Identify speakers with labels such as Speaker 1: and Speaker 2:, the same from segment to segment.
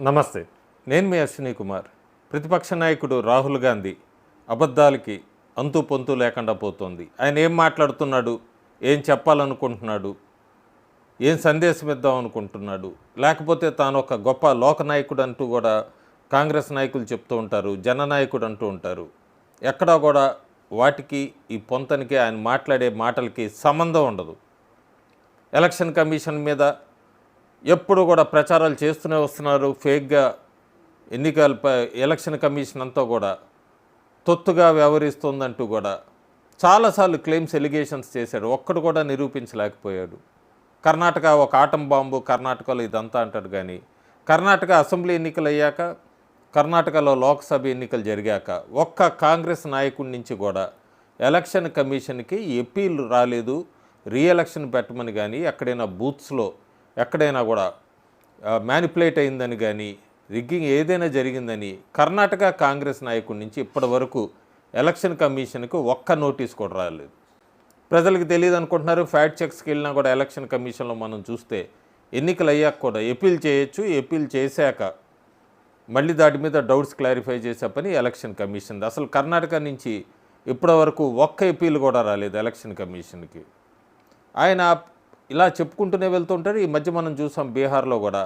Speaker 1: నమస్తే. నేను మీ అశ్విని కుమార్. ప్రతిపక్ష నాయకుడు రాహుల్ గాంధీ అబద్ధాలకి అంతు పొంతు లేకుండా పోతోంది. ఆయన ఏం మాట్లాడుతున్నాడు, ఏం చెప్పాలనుకుంటున్నాడు, ఏం సందేశం ఇద్దాం అనుకుంటున్నాడు, లేకపోతే తాను ఒక గొప్ప లోకనాయకుడు అంటూ కూడా కాంగ్రెస్ నాయకులు చెప్తూ ఉంటారు, జననాయకుడు అంటూ ఉంటారు. ఎక్కడా కూడా వాటికి ఈ పొంతనికి ఆయన మాట్లాడే మాటలకి సంబంధం ఉండదు. ఎలక్షన్ కమిషన్ మీద ఎప్పుడు కూడా ప్రచారాలు చేస్తూనే వస్తున్నారు. ఫేక్గా ఎలక్షన్ కమిషన్ అంతా కూడా తొత్తుగా వ్యవహరిస్తుందంటూ కూడా చాలాసార్లు క్లెయిమ్స్ ఎలిగేషన్స్ చేశాడు. ఒక్కడు కూడా నిరూపించలేకపోయాడు. కర్ణాటక ఒక ఆటం బాంబు, కర్ణాటకలో ఇదంతా అంటాడు. కానీ కర్ణాటక అసెంబ్లీ ఎన్నికలు అయ్యాక, కర్ణాటకలో లోక్సభ ఎన్నికలు జరిగాక ఒక్క కాంగ్రెస్ నాయకుడి నుంచి కూడా ఎలక్షన్ కమిషన్కి అప్పీల్ రాలేదు. రీఎలక్షన్ పెట్టమని కానీ, ఎక్కడైనా బూత్స్లో ఎక్కడైనా కూడా మ్యానిపులేట్ అయిందని కానీ, రిగ్గింగ్ ఏదైనా జరిగిందని కర్ణాటక కాంగ్రెస్ నాయకుడి నుంచి ఇప్పటి వరకు ఎలక్షన్ కమిషన్కి ఒక్క నోటీస్ కూడా రాలేదు. ప్రజలకు తెలియదు అనుకుంటున్నారు. ఫ్యాక్ట్ చెక్స్కి వెళ్ళినా కూడా ఎలక్షన్ కమిషన్లో మనం చూస్తే ఎన్నికలు అయ్యాక కూడా అప్పీల్ చేయొచ్చు. అప్పీల్ చేశాక మళ్ళీ దాటి మీద డౌట్స్ క్లారిఫై చేసే పని ఎలక్షన్ కమిషన్. అసలు కర్ణాటక నుంచి ఇప్పటి వరకు ఒక్క అప్పీల్ కూడా రాలేదు ఎలక్షన్ కమిషన్కి. ఆయన ఇలా చెప్పుకుంటూనే వెళ్తుంటారు. ఈ మధ్య మనం చూసాం బీహార్లో కూడా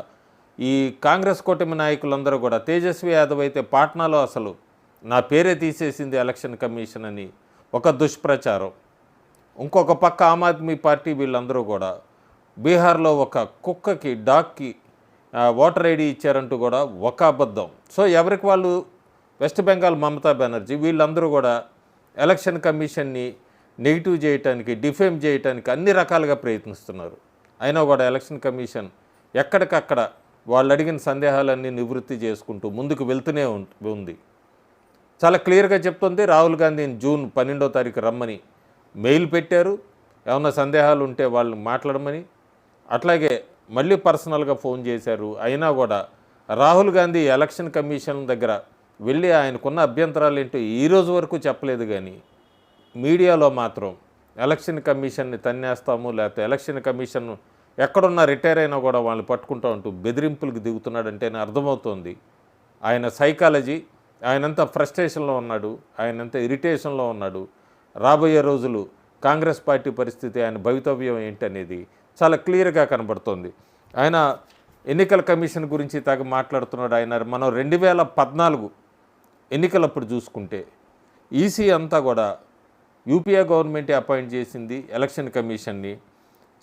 Speaker 1: ఈ కాంగ్రెస్ కూటమి నాయకులందరూ కూడా, తేజస్వి యాదవ్ అయితే పాట్నాలో అసలు నా పేరే తీసేసింది ఎలక్షన్ కమిషన్ అని ఒక దుష్ప్రచారం. ఇంకొక పక్క ఆమ్ ఆద్మీ పార్టీ వీళ్ళందరూ కూడా బీహార్లో ఒక కుక్కకి, డాగ్కి ఓటర్ ఐడి ఇచ్చారంటూ కూడా ఒక అబద్ధం. సో ఎవరికి వాళ్ళు వెస్ట్ బెంగాల్ మమతా బెనర్జీ వీళ్ళందరూ కూడా ఎలక్షన్ కమిషన్ని నెగిటివ్ చేయటానికి, డిఫేమ్ చేయటానికి అన్ని రకాలుగా ప్రయత్నిస్తున్నారు. అయినా కూడా ఎలక్షన్ కమిషన్ ఎక్కడికక్కడ వాళ్ళు అడిగిన సందేహాలన్నీ నివృత్తి చేసుకుంటూ ముందుకు వెళ్తూనే ఉంది. చాలా క్లియర్గా చెప్తుంది. రాహుల్ గాంధీని జూన్ 12వ తారీఖు రమ్మని మెయిల్ పెట్టారు. ఏమన్నా సందేహాలు ఉంటే వాళ్ళు మాట్లాడమని. అట్లాగే మళ్ళీ పర్సనల్గా ఫోన్ చేశారు. అయినా కూడా రాహుల్ గాంధీ ఎలక్షన్ కమిషన్ దగ్గర వెళ్ళి ఆయనకున్న అభ్యంతరాలు ఏంటో ఈరోజు వరకు చెప్పలేదు. కానీ మీడియాలో మాత్రం ఎలక్షన్ కమిషన్ని తన్నేస్తాము, లేకపోతే ఎలక్షన్ కమిషన్ ఎక్కడున్నా రిటైర్ అయినా కూడా వాళ్ళని పట్టుకుంటూ ఉంటూ బెదిరింపులకు దిగుతున్నాడంటేనే అర్థమవుతోంది ఆయన సైకాలజీ. ఆయనంత ఫ్రస్ట్రేషన్లో ఉన్నాడు, ఆయనంత ఇరిటేషన్లో ఉన్నాడు. రాబోయే రోజులు కాంగ్రెస్ పార్టీ పరిస్థితి, ఆయన భవితవ్యం ఏంటనేది చాలా క్లియర్గా కనబడుతోంది. ఆయన ఎన్నికల కమిషన్ గురించి మాట్లాడుతున్నాడు. ఆయన మనం 2014 ఎన్నికలప్పుడు చూసుకుంటే ఈసీ అంతా కూడా యూపీఏ గవర్నమెంటే అపాయింట్ చేసింది ఎలక్షన్ కమిషన్ని.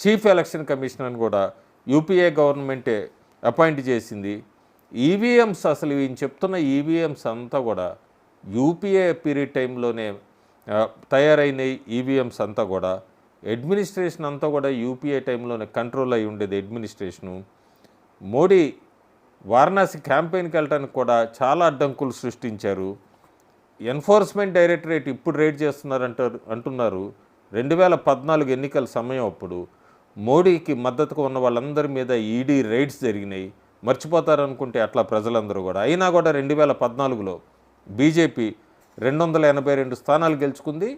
Speaker 1: చీఫ్ ఎలక్షన్ కమిషనర్ని కూడా యూపీఏ గవర్నమెంటే అపాయింట్ చేసింది. ఈవీఎంస్ అసలు ఈయన చెప్తున్న ఈవీఎంస్ అంతా కూడా యూపీఏ పీరియడ్ టైంలోనే తయారైన ఈవీఎంస్ అంతా కూడా అడ్మినిస్ట్రేషన్ అంతా కూడా యూపీఏ టైంలోనే కంట్రోల్ అయి ఉండేది అడ్మినిస్ట్రేషను. మోడీ వారణాసి క్యాంపెయిన్కి వెళ్ళడానికి కూడా చాలా అడ్డంకులు సృష్టించారు. ఎన్ఫోర్స్మెంట్ డైరెక్టరేట్ ఇప్పుడు రైడ్ అంటున్నారు. 2014 ఎన్నికల సమయం అప్పుడు మోడీకి మద్దతుగా ఉన్న వాళ్ళందరి మీద ఈడీ రైడ్స్ జరిగినాయి. మర్చిపోతారనుకుంటే అట్లా ప్రజలందరూ కూడా. అయినా కూడా 2014లో బీజేపీ 282 స్థానాలు గెలుచుకుంది,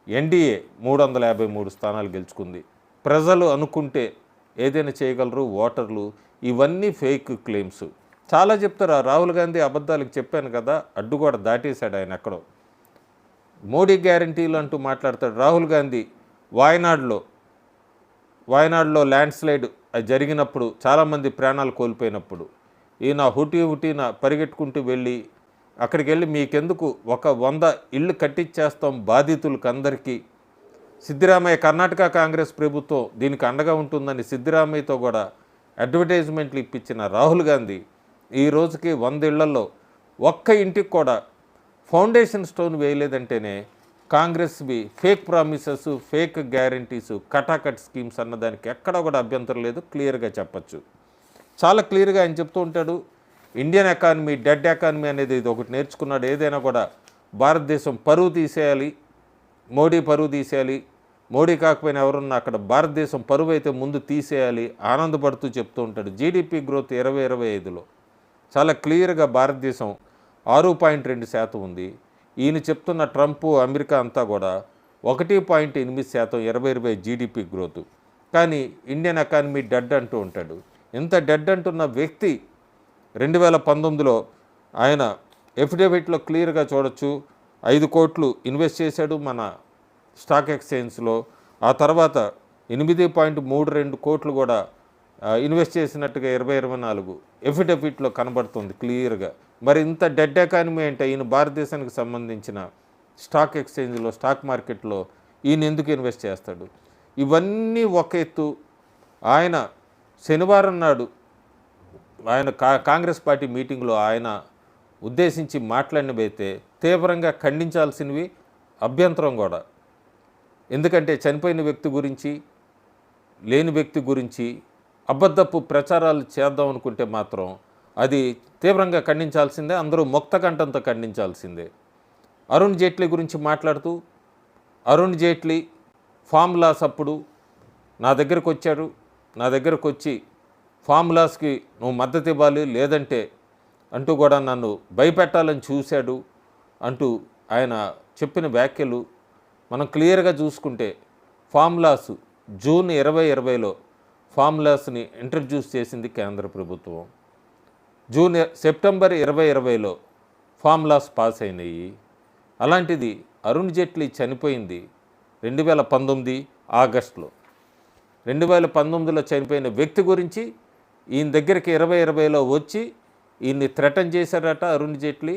Speaker 1: ఎన్డీఏ 353 స్థానాలు గెలుచుకుంది. ప్రజలు అనుకుంటే ఏదైనా చేయగలరు, ఓటర్లు. ఇవన్నీ ఫేక్ క్లెయిమ్స్. చాలా చెప్తారు. రాహుల్ గాంధీ అబద్ధాలకు చెప్పాను కదా, అడ్డు కూడా దాటేశాడు ఆయన ఎక్కడో. మోడీ గ్యారంటీలు అంటూ మాట్లాడతాడు. రాహుల్ గాంధీ వాయనాడులో ల్యాండ్ స్లైడ్ జరిగినప్పుడు చాలామంది ప్రాణాలు కోల్పోయినప్పుడు ఈయన హుటీన పరిగెట్టుకుంటూ వెళ్ళి అక్కడికి వెళ్ళి మీకెందుకు 100 ఇళ్ళు కట్టించేస్తాం బాధితులకు అందరికీ, సిద్ధిరామయ్య కర్ణాటక కాంగ్రెస్ ప్రభుత్వం దీనికి అండగా ఉంటుందని సిద్ధిరామయ్యతో కూడా అడ్వర్టైజ్మెంట్లు ఇప్పించిన రాహుల్ గాంధీ ఈ రోజుకి 100 ఇళ్లలో ఒక్క ఇంటికి కూడా ఫౌండేషన్ స్టోన్ వేయలేదంటేనే కాంగ్రెస్వి ఫేక్ ప్రామిసెస్, ఫేక్ గ్యారంటీసు, కటాకట్ స్కీమ్స్ అన్నదానికి ఎక్కడా కూడా అభ్యంతరం లేదు. క్లియర్గా చెప్పచ్చు. చాలా క్లియర్గా ఆయన చెప్తూ ఉంటాడు. ఇండియన్ ఎకానమీ డెడ్ ఎకానమీ అనేది ఇది ఒకటి నేర్చుకున్నాడు. ఏదైనా కూడా భారతదేశం పరువు తీసేయాలి, మోడీ పరువు తీసేయాలి, మోడీ కాకపోయినా ఎవరున్నా అక్కడ భారతదేశం పరువు అయితే ముందు తీసేయాలి ఆనందపడుతూ చెప్తూ ఉంటాడు. జీడిపి గ్రోత్ 2025లో చాలా క్లియర్గా భారతదేశం 6.2% ఉంది. ఈయన చెప్తున్న ట్రంప్, అమెరికా అంతా కూడా 1.8% 2020 జీడిపి గ్రోత్. కానీ ఇండియన్ ఎకానమీ డెడ్ అంటూ ఉంటాడు. ఇంత డెడ్ అంటున్న వ్యక్తి 2019లో ఆయన ఎఫిడేవిట్లో క్లియర్గా చూడొచ్చు. 5 కోట్లు ఇన్వెస్ట్ చేశాడు మన స్టాక్ ఎక్స్చేంజ్లో. ఆ తర్వాత 8.32 కోట్లు కూడా ఇన్వెస్ట్ చేసినట్టుగా 2024 ఎఫిడేవిట్లో కనబడుతుంది క్లియర్గా. మరి ఇంత డెడ్ ఎకానమీ అంటే ఈయన భారతదేశానికి సంబంధించిన స్టాక్ ఎక్స్చేంజ్లో, స్టాక్ మార్కెట్లో ఈయన ఎందుకు ఇన్వెస్ట్ చేస్తాడు? ఇవన్నీ ఒక ఎత్తు. ఆయన శనివారం నాడు ఆయన కాంగ్రెస్ పార్టీ మీటింగ్లో ఆయన ఉద్దేశించి మాట్లాడినవైతే తీవ్రంగా ఖండించాల్సినవి, అభ్యంతరం కూడా. ఎందుకంటే చనిపోయిన వ్యక్తి గురించి, లేని వ్యక్తి గురించి అబద్ధపు ప్రచారాలు చేద్దాం అనుకుంటే మాత్రం అది తీవ్రంగా ఖండించాల్సిందే, అందరూ ముక్త కంఠంతో ఖండించాల్సిందే. అరుణ్ జైట్లీ గురించి మాట్లాడుతూ, అరుణ్ జైట్లీ ఫార్ములాస్ అప్పుడు నా దగ్గరకు వచ్చారు, నా దగ్గరకు వచ్చి ఫార్ములాస్కి నువ్వు మద్దతు ఇవ్వాలి లేదంటే అంటూ కూడా నన్ను భయపెట్టాలని చూశాడు అంటూ ఆయన చెప్పిన వ్యాఖ్యలు మనం క్లియర్గా చూసుకుంటే, ఫార్ములాస్ జూన్ 2020లో ఫార్ములాస్ని ఇంట్రడ్యూస్ చేసింది కేంద్ర ప్రభుత్వం. సెప్టెంబర్ 2020లో ఫార్ములాస్ పాస్ అయినాయి. అలాంటిది అరుణ్ జైట్లీ చనిపోయింది 2019 ఆగస్టులో. 2019లో చనిపోయిన వ్యక్తి గురించి ఈయన దగ్గరికి 2020లో వచ్చి ఈయన్ని థ్రెటన్ చేశారట అరుణ్ జైట్లీ.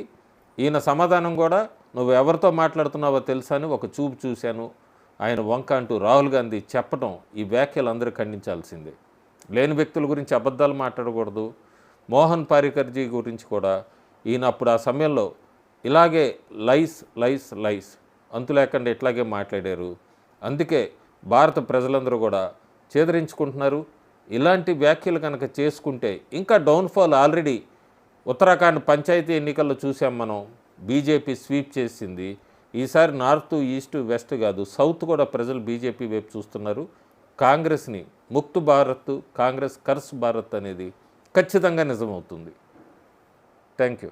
Speaker 1: ఈయన సమాధానం కూడా, నువ్వు ఎవరితో మాట్లాడుతున్నావో తెలుసా అని ఒక చూపు చూశాను ఆయన వంక అంటూ రాహుల్ గాంధీ చెప్పడం, ఈ వ్యాఖ్యలు అందరూ ఖండించాల్సిందే. లేని వ్యక్తుల గురించి అబద్ధాలు మాట్లాడకూడదు. మోహన్ పారికర్జీ గురించి కూడా ఈయన అప్పుడు ఆ సమయంలో ఇలాగే లైస్ అంతు లేకుండా ఇట్లాగే మాట్లాడారు. అందుకే భారత ప్రజలందరూ కూడా చేదరించుకుంటున్నారు. ఇలాంటి వ్యాఖ్యలు కనుక చేసుకుంటే ఇంకా డౌన్ఫాల్. ఆల్రెడీ ఉత్తరాఖండ్ పంచాయతీ ఎన్నికల్లో చూసాం మనం, బీజేపీ స్వీప్ చేసింది. ఈసారి నార్త్, ఈస్ట్, వెస్ట్ కాదు, సౌత్ కూడా ప్రజలు బీజేపీ వైపు చూస్తున్నారు. కాంగ్రెస్ని ముక్త్ భారత్, కాంగ్రెస్ కర్స్ భారత్ అనేది ఖచ్చితంగా నిజమవుతుంది. Thank you.